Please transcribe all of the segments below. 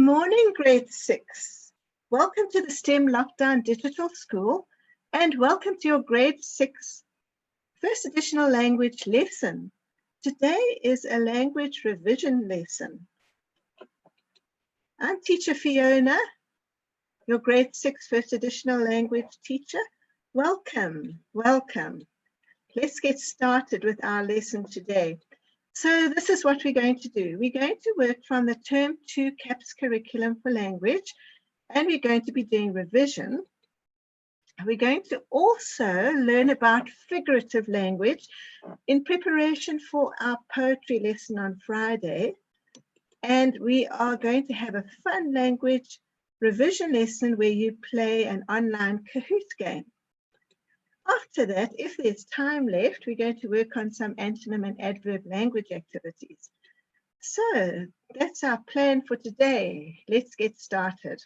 morning, grade 6. Welcome to the STEM Lockdown Digital School and welcome to your grade 6 first additional language lesson. Today is a language revision lesson. I'm teacher Fiona, your grade 6 first additional language teacher. Welcome, welcome. Let's get started with our lesson today. So this is what we're going to do. We're going to work from the Term 2 CAPS curriculum for language, and we're going to be doing revision. We're going to also learn about figurative language in preparation for our poetry lesson on Friday. And we are going to have a fun language revision lesson where you play an online Kahoot game. After that, if there's time left, we're going to work on some antonym and adverb language activities. So that's our plan for today. Let's get started.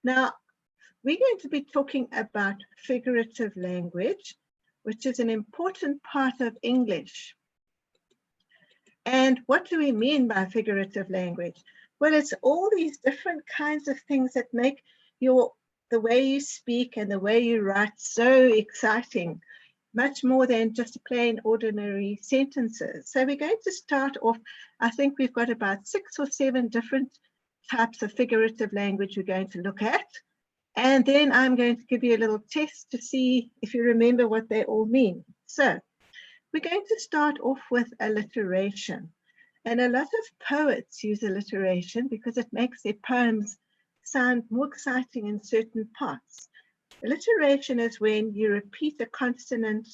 Now, we're going to be talking about figurative language, which is an important part of English. And what do we mean by figurative language? Well, it's all these different kinds of things that make the way you speak and the way you write so exciting, much more than just plain ordinary sentences. So we're going to start off, I think we've got about 6 or 7 different types of figurative language we're going to look at. And then I'm going to give you a little test to see if you remember what they all mean. So we're going to start off with alliteration. And a lot of poets use alliteration because it makes their poems sound more exciting in certain parts. Alliteration is when you repeat a consonant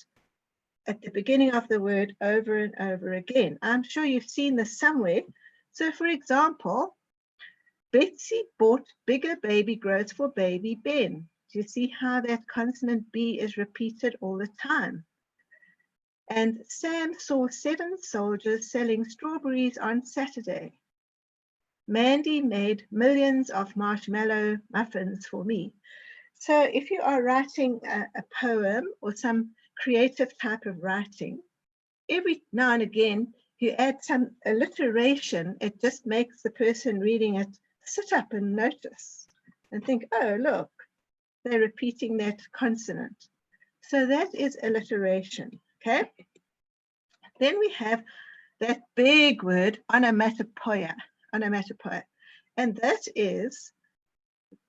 at the beginning of the word over and over again. I'm sure you've seen this somewhere. So for example, Betsy bought bigger baby grows for baby Ben. Do you see how that consonant B is repeated all the time? And Sam saw 7 soldiers selling strawberries on Saturday. Mandy made millions of marshmallow muffins for me. So if you are writing a poem or some creative type of writing, every now and again you add some alliteration. It just makes the person reading it sit up and notice and think, oh, look, they're repeating that consonant. So that is alliteration, okay? Then we have that big word, onomatopoeia. Onomatopoeia. And that is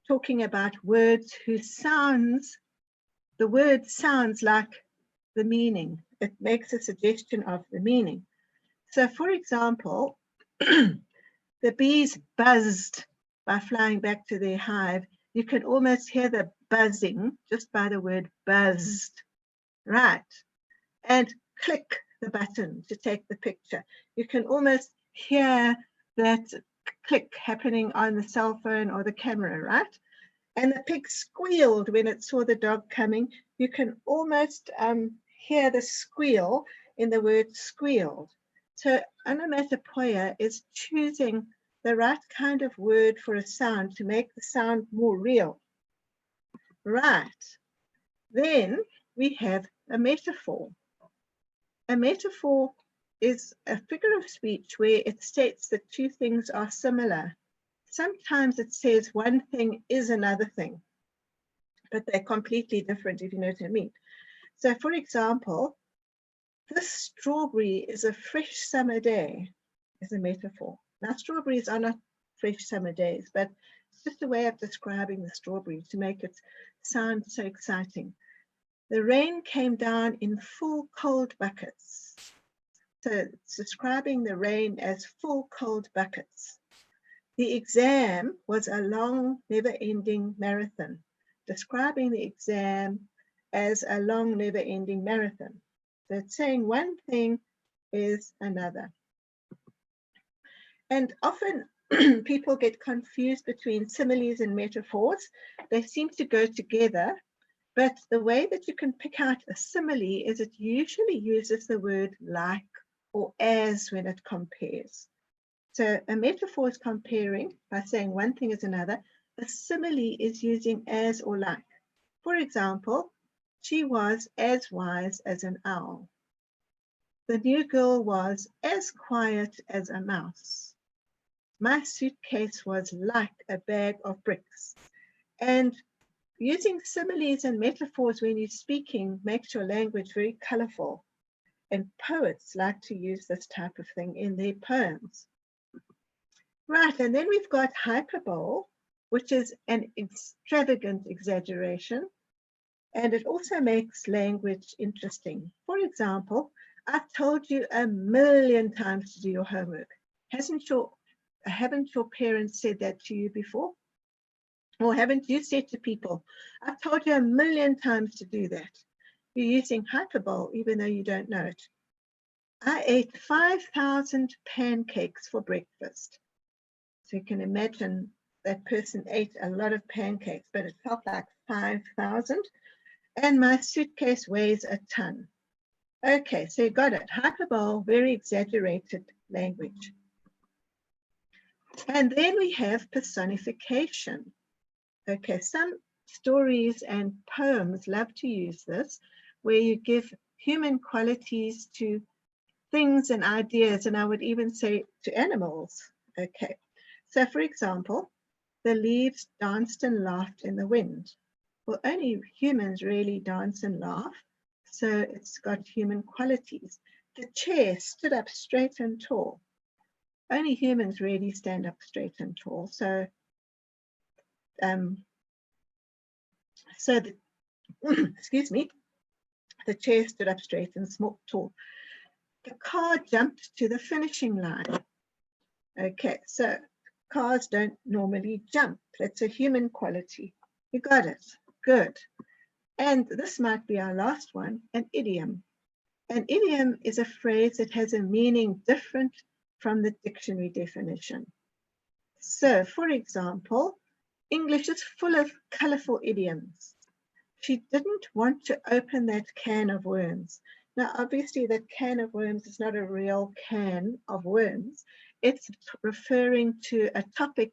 talking about words whose sounds, the word sounds like the meaning. It makes a suggestion of the meaning. So for example, the bees buzzed by flying back to their hive. You can almost hear the buzzing just by the word buzzed, right? And click the button to take the picture. You can almost hear that click happening on the cell phone or the camera, right? And the pig squealed when it saw the dog coming. You can almost hear the squeal in the word squealed. So onomatopoeia is choosing the right kind of word for a sound to make the sound more real. Right. Then we have a metaphor. A metaphor is a figure of speech where it states that 2 things are similar. Sometimes it says one thing is another thing, but they're completely different, if you know what I mean. So for example, this strawberry is a fresh summer day is a metaphor. Now strawberries are not fresh summer days, but it's just a way of describing the strawberry to make it sound so exciting. The rain came down in full cold buckets. So it's describing the rain as full cold buckets. The exam was a long, never-ending marathon, describing the exam as a long, never-ending marathon. So it's saying one thing is another. And often people get confused between similes and metaphors. They seem to go together, but the way that you can pick out a simile is it usually uses the word like or as when it compares. So a metaphor is comparing by saying one thing is another. A simile is using as or like. For example, she was as wise as an owl. The new girl was as quiet as a mouse. my suitcase was like a bag of bricks. And using similes and metaphors when you're speaking makes your language very colorful. And poets like to use this type of thing in their poems. Right, and then we've got hyperbole, which is an extravagant exaggeration. And it also makes language interesting. For example, I've told you 1,000,000 times to do your homework. Haven't your parents said that to you before? Or haven't you said to people, I've told you 1,000,000 times to do that? You're using hyperbole, even though you don't know it. I ate 5,000 pancakes for breakfast. So you can imagine that person ate a lot of pancakes, but it felt like 5,000. And my suitcase weighs a ton. Okay, so you got it. Hyperbole, very exaggerated language. And then we have personification. Okay, some stories and poems love to use this, where you give human qualities to things and ideas, and I would even say to animals. Okay, so for example, the leaves danced and laughed in the wind. Well, only humans really dance and laugh, so it's got human qualities. The chair stood up straight and tall. Only humans really stand up straight and tall, so excuse me, the chair stood up straight and tall. The car jumped to the finishing line. Okay, so cars don't normally jump. That's a human quality. You got it. Good. And this might be our last one, an idiom. An idiom is a phrase that has a meaning different from the dictionary definition. So, for example, English is full of colorful idioms. She didn't want to open that can of worms. Now, obviously, that can of worms is not a real can of worms. It's referring to a topic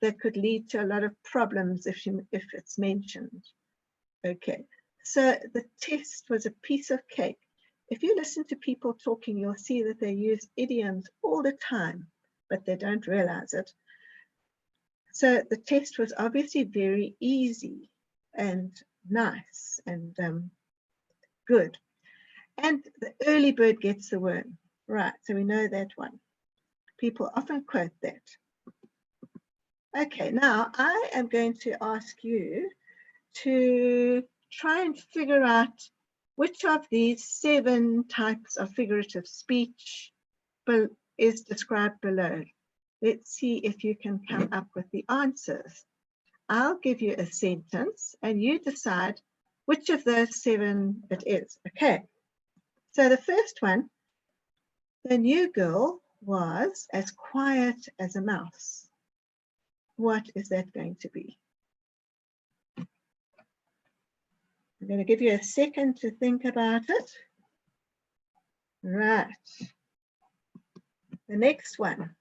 that could lead to a lot of problems if it's mentioned. Okay, so the test was a piece of cake. If you listen to people talking, you'll see that they use idioms all the time, but they don't realize it. So the test was obviously very easy and nice and good. And the early bird gets the worm. Right, so we know that one. People often quote that. Okay, now I am going to ask you to try and figure out which of these 7 types of figurative speech is described below. Let's see if you can come up with the answers. I'll give you a sentence and you decide which of those 7 it is. Okay, so the first one, the new girl was as quiet as a mouse. What is that going to be? I'm going to give you a second to think about it. Right. The next one.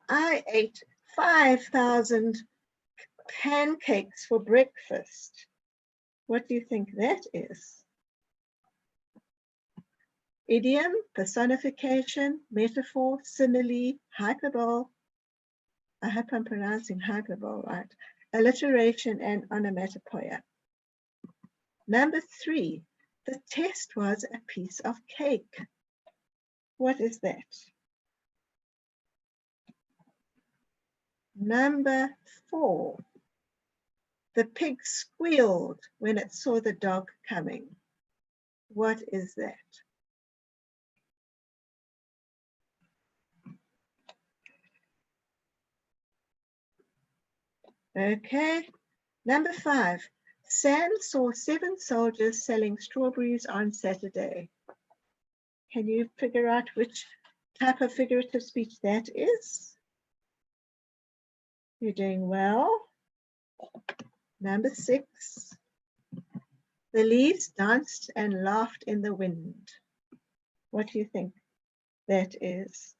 I ate 5,000 pancakes for breakfast. What do you think that is? Idiom, personification, metaphor, simile, hyperbole. I hope I'm pronouncing hyperbole right. Alliteration and onomatopoeia. Number 3, the test was a piece of cake. What is that? Number 4, the pig squealed when it saw the dog coming. What is that? Okay, number 5, Sam saw 7 soldiers selling strawberries on Saturday. Can you figure out which type of figurative speech that is? You're doing well. Number 6, the leaves danced and laughed in the wind. What do you think that is?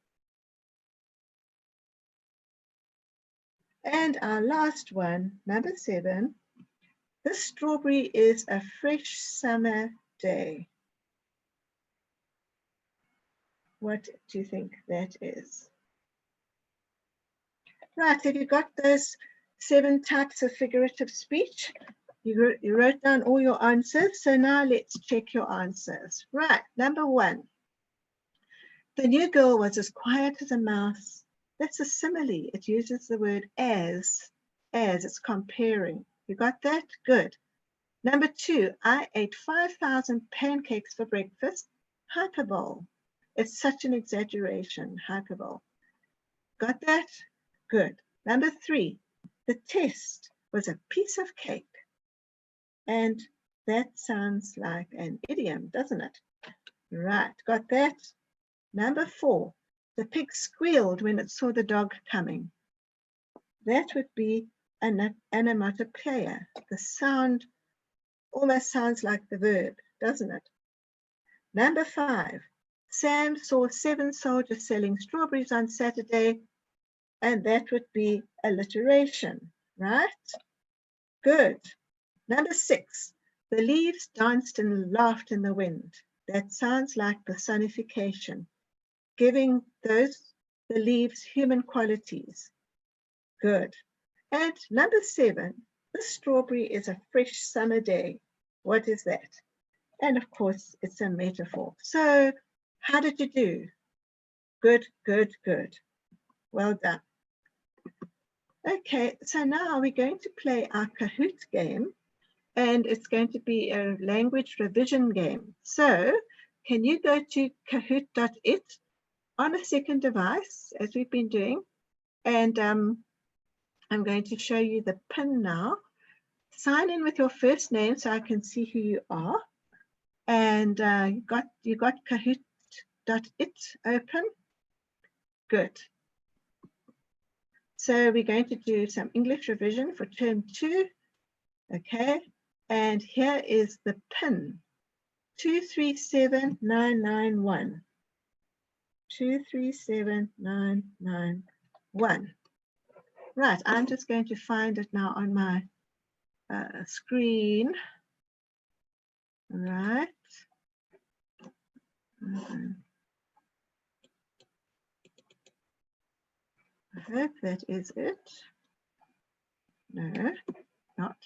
And our last one, number 7, this strawberry is a fresh summer day. What do you think that is? Right, have you got those 7 types of figurative speech? You wrote down all your answers, so now let's check your answers. Right, number 1. The new girl was as quiet as a mouse. That's a simile. It uses the word as it's comparing. You got that? Good. Number 2, I ate 5,000 pancakes for breakfast. Hyperbole. It's such an exaggeration. Hyperbole. Got that? Good. Number 3, the test was a piece of cake. And that sounds like an idiom, doesn't it? Right, got that? Number 4, the pig squealed when it saw the dog coming. That would be an onomatopoeia. The sound almost sounds like the verb, doesn't it? Number 5, Sam saw 7 soldiers selling strawberries on Saturday, and that would be alliteration, right? Good. Number 6, the leaves danced and laughed in the wind. That sounds like personification, giving the leaves human qualities. Good. And number 7, the strawberry is a fresh summer day. What is that? And of course, it's a metaphor. So how did you do? Good, good, good. Well done. Okay, so now we're going to play our Kahoot game, and it's going to be a language revision game. So can you go to kahoot.it on a second device, as we've been doing, and I'm going to show you the pin now. Sign in with your first name so I can see who you are. And you got kahoot.it open? Good. So we're going to do some English revision for term 2. Okay, and here is the pin, 237991. 237991. Right, I'm just going to find it now on my screen. Right. I hope that is it. No, not.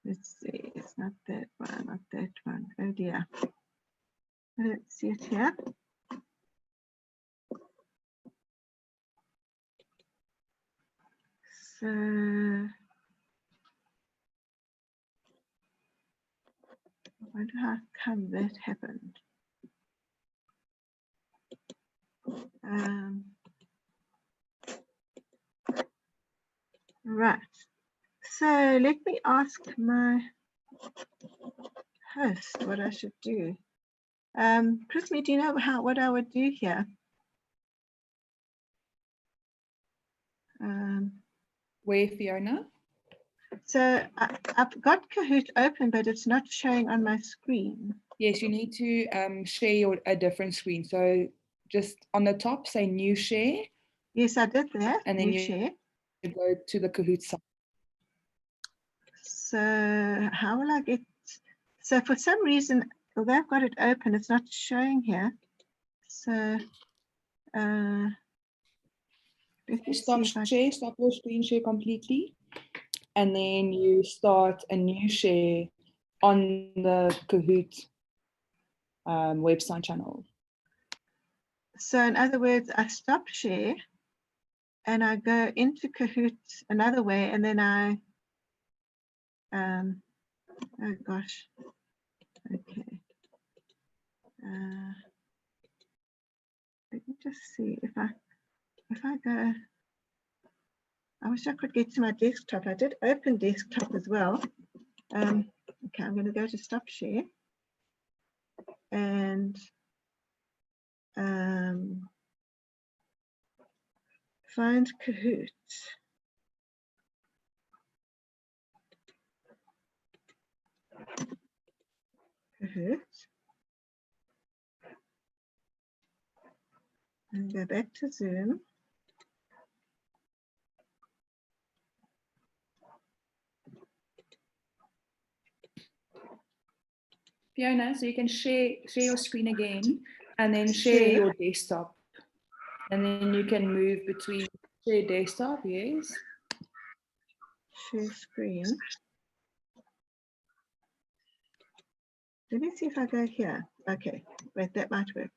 Let's see, it's not that one, not that one. Oh dear. I don't see it here. So, I wonder how come that happened. Right. So let me ask my host what I should do. Chrismy, do you know what I would do here? Where, Fiona? So I've got Kahoot open, but it's not showing on my screen. Yes, you need to share a different screen. So just on the top, say new share. Yes, I did that. And then new share. You go to the Kahoot site. So how will I get? So for some reason, although I've got it open, it's not showing here. So stop your screen share completely, and then you start a new share on the Kahoot website channel. So in other words, I stop share and I go into Kahoot another way, and then I oh gosh, okay. Let me just see if I go. I wish I could get to my desktop. I did open desktop as well. Okay, I'm going to go to stop share and find Kahoot. And go back to Zoom. Fiona, so you can share your screen again and then share your desktop And then you can move between share desktop, yes. Share screen. Let me see if I go here. Okay, wait, that might work.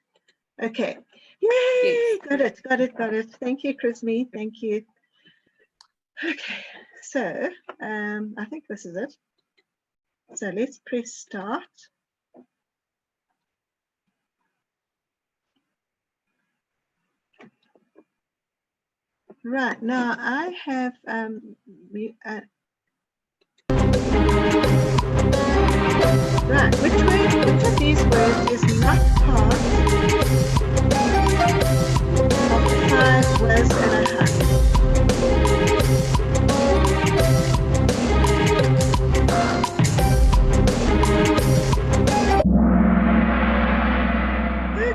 Okay, yay, Yes. got it. Thank you, Chrismy, thank you. Okay, so I think this is it. So let's press start. Right, now I have right, which of these words is not part of 5 was and a half?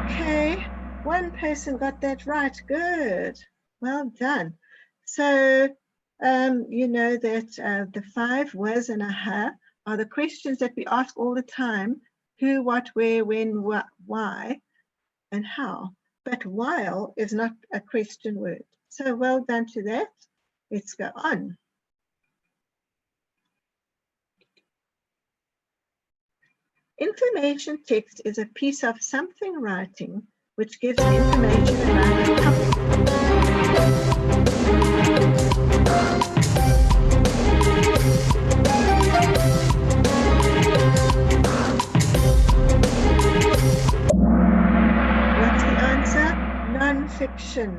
Okay, one person got that right. Good. Well done. So you know that the 5 was and a half are the questions that we ask all the time: who, what, where, when, what, why, and how. But while is not a question word. So well done to that. Let's go on. Information text is a piece of something writing which gives information about a topic. What's the answer? Non-fiction.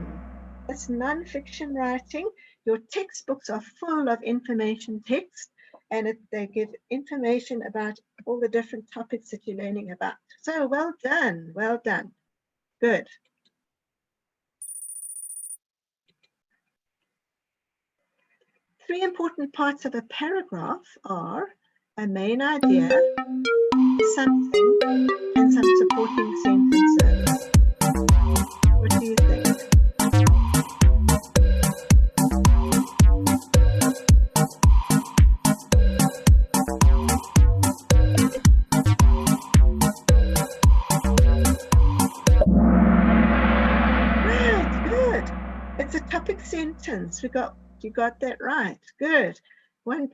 It's non-fiction writing. Your textbooks are full of information text, and they give information about all the different topics that you're learning about. So well done, well done. Good. Three important parts of a paragraph are a main idea, something, and some supporting sentences. What do you think? Right, good. It's a topic sentence. You got that right. Good.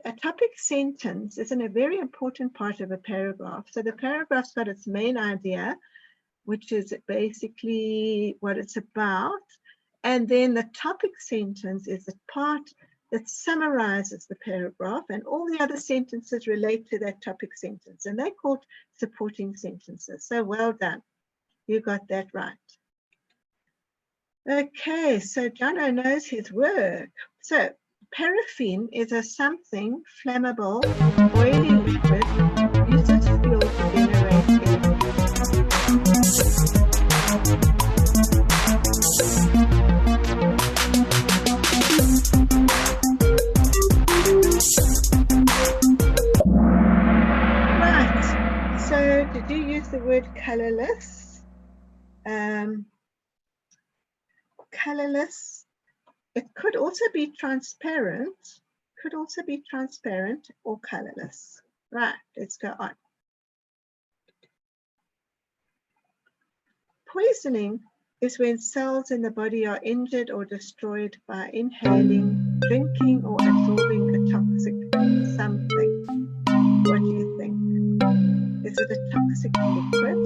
A topic sentence is a very important part of a paragraph. So the paragraph's got its main idea, which is basically what it's about. And then the topic sentence is the part that summarizes the paragraph, and all the other sentences relate to that topic sentence, and they're called supporting sentences. So well done. You got that right. Okay, so Jono knows his work. So paraffin is a something flammable, oily liquid used as fuel to generate energy. Right, so did you use the word colorless? Colorless. It could also be transparent, or colorless. Right, let's go on. Poisoning is when cells in the body are injured or destroyed by inhaling, drinking, or absorbing a toxic something. What do you think? Is it a toxic liquid?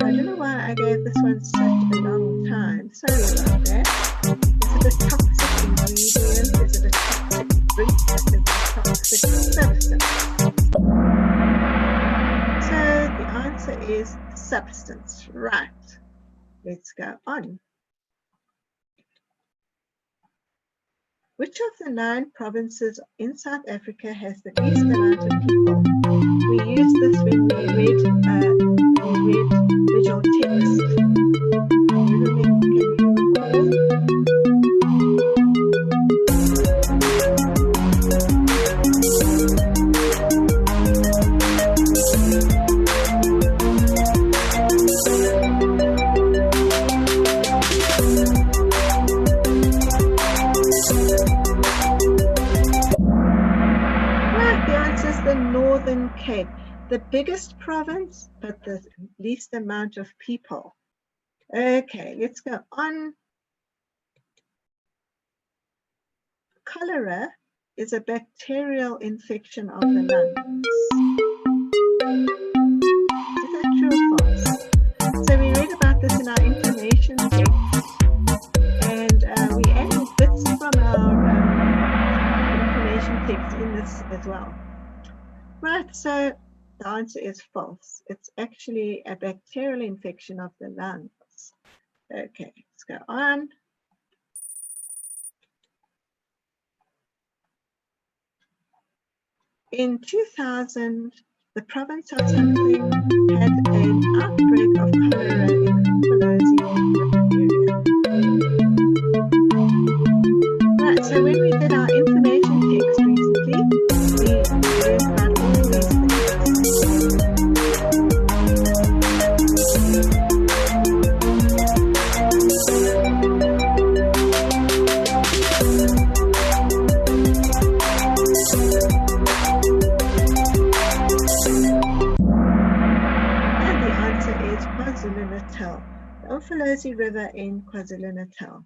I don't know why I gave this one such a long time. Sorry about that. Is it a toxic ingredient? Is it a toxic drink? Is it a toxic substance? So the answer is substance. Right. Let's go on. Which of the 9 provinces in South Africa has the least amount of people? We used this when we read visual text. Can you recall? Northern Cape, the biggest province, but the least amount of people. Okay, let's go on. cholera is a bacterial infection of the lungs. Is that true or false? So we read about this in our information text, and we added bits from our information text in this as well. Right, so the answer is false. It's actually a bacterial infection of the lungs. Okay, let's go on. In 2000, the province of something had an outbreak of cholera in the area. Right, so when we did our information text recently, we learned about all these things. KwaZulu-Natal, the Umfolozi River in KwaZulu-Natal.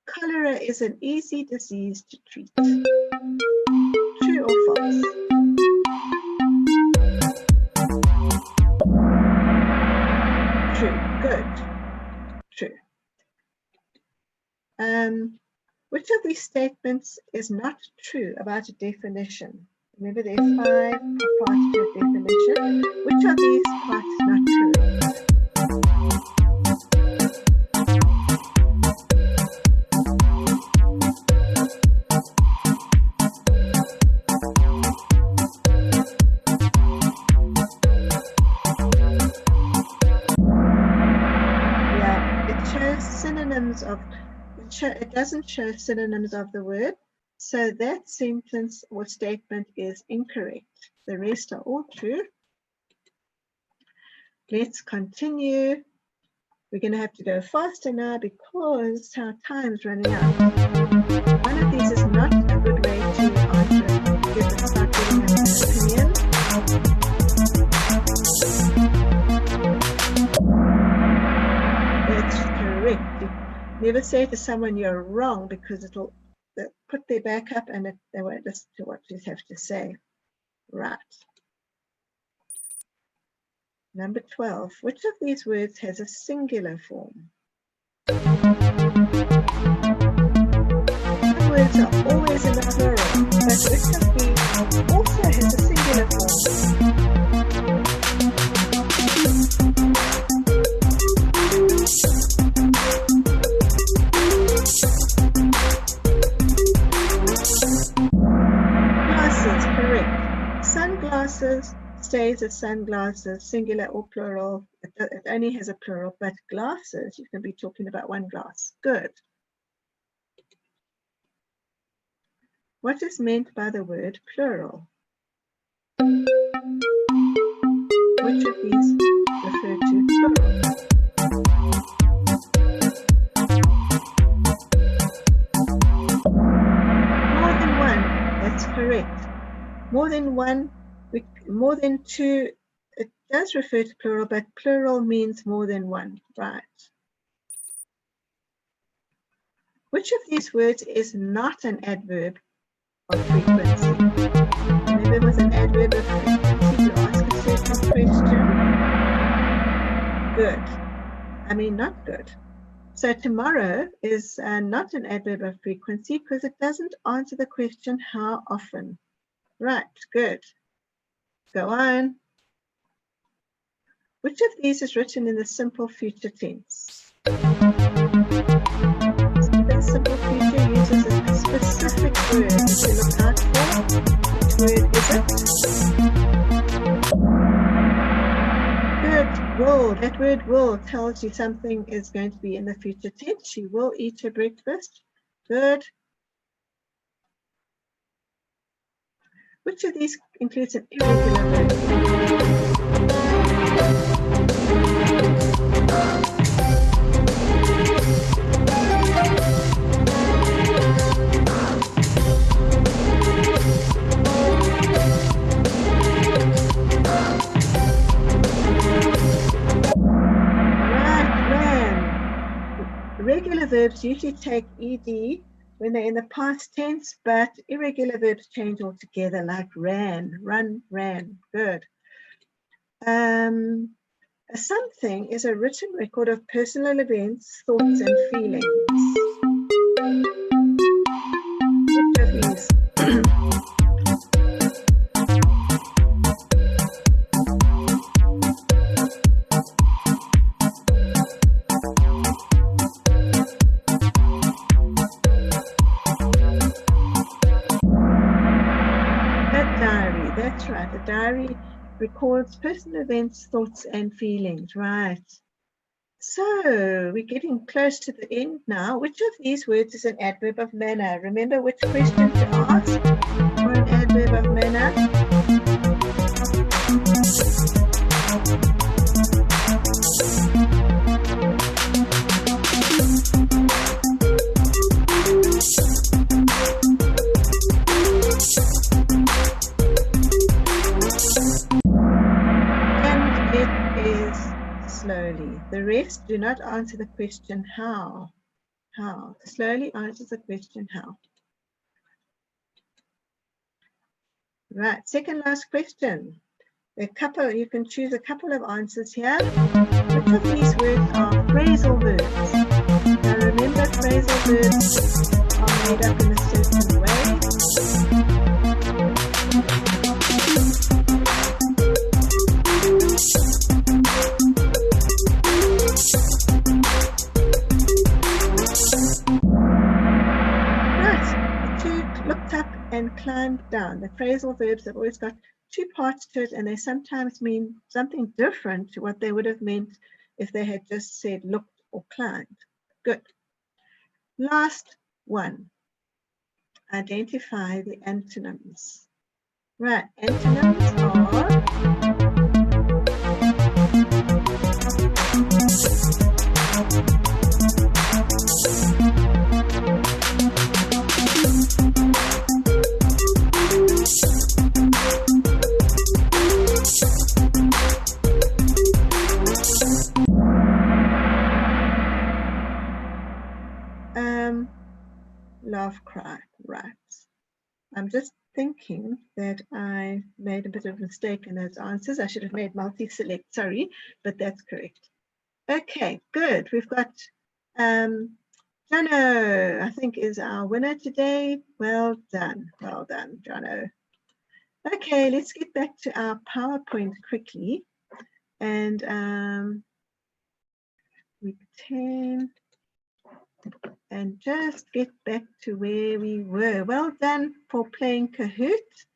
Cholera is an easy disease to treat. True or false? True. Good. True. Which of these statements is not true about a definition? Remember, there are 5 parts to a definition. Which of these parts is not correct? Yeah, it shows synonyms of, it doesn't show synonyms of the word. So that sentence or statement is incorrect. The rest are all true. Let's continue. We're going to have to go faster now because our time's running out. One of these is not a good way to answer. Give it start giving an opinion. That's correct. You never say to someone you're wrong because it'll put their back up and they won't listen to what you have to say. Right. Number 12. Which of these words has a singular form? Some words are always in the plural, but which of these also has a singular form? Sunglasses stays as sunglasses, singular or plural. It only has a plural, but glasses, you can be talking about one glass. Good. What is meant by the word plural? Which of these refer to plural? More than one, that's correct. More than one, more than two, it does refer to plural, but plural means more than one, right? Which of these words is not an adverb of frequency? Remember, it was an adverb of frequency to ask a certain question. Good. I mean, not good. So tomorrow is not an adverb of frequency because it doesn't answer the question how often. Right, good. Go on. Which of these is written in the simple future tense? The simple future uses a specific word that you look out for. Which word is it? Good, will. That word will tells you something is going to be in the future tense. She will eat her breakfast. Good. Which of these includes an irregular verb? Right, ran. Regular verbs usually take ed when they're in the past tense, but irregular verbs change altogether, like ran, run, ran. Good. A something is a written record of personal events, thoughts, and feelings. Which of these? That's right. A diary records personal events, thoughts, and feelings. Right. So we're getting close to the end now. Which of these words is an adverb of manner? Remember which question to ask for an adverb of manner? Slowly. The rest do not answer the question how. How? Slowly answers the question how. Right, second last question. A couple, you can choose a couple of answers here. Which of these words are phrasal verbs? Now remember, phrasal verbs are made up in a certain way. And climbed down. The phrasal verbs have always got two parts to it, and they sometimes mean something different to what they would have meant if they had just said looked or climbed. Good. Last one. Identify the antonyms. Right, antonyms are laugh, cry, right. I'm just thinking that I made a bit of a mistake in those answers. I should have made multi-select, sorry, but that's correct. Okay, good. We've got Jono, I think, is our winner today. Well done, Jono. Okay, let's get back to our PowerPoint quickly. And we can and just get back to where we were. Well done for playing Kahoot.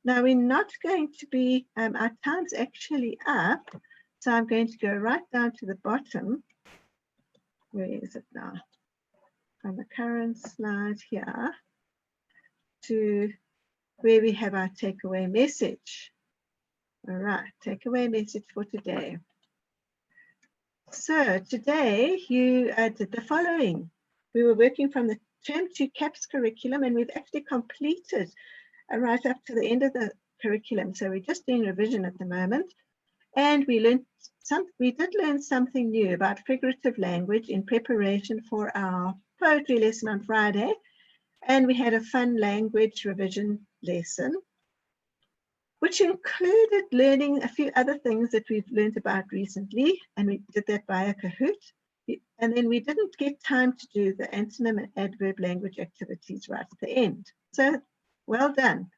Now we're not going to be, our time's actually up, so I'm going to go right down to the bottom. Where is it now? From the current slide here to where we have our takeaway message. All right, takeaway message for today. So today you did the following. We were working from the Term 2 CAPS curriculum, and we've actually completed right up to the end of the curriculum. So we're just doing revision at the moment. And we did learn something new about figurative language in preparation for our poetry lesson on Friday. And we had a fun language revision lesson, which included learning a few other things that we've learned about recently. And we did that via Kahoot. And then we didn't get time to do the antonym and adverb language activities right at the end. So well done.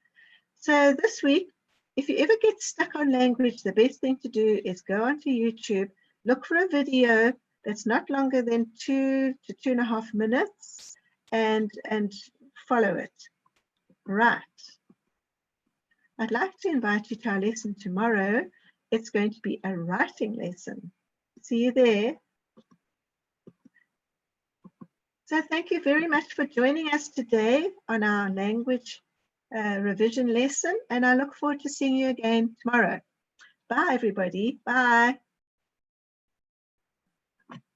So this week, if you ever get stuck on language, the best thing to do is go onto YouTube, look for a video that's not longer than 2 to 2.5 minutes and follow it. Right. I'd like to invite you to our lesson tomorrow. It's going to be a writing lesson. See you there. So thank you very much for joining us today on our language revision lesson, and I look forward to seeing you again tomorrow. Bye, everybody. Bye.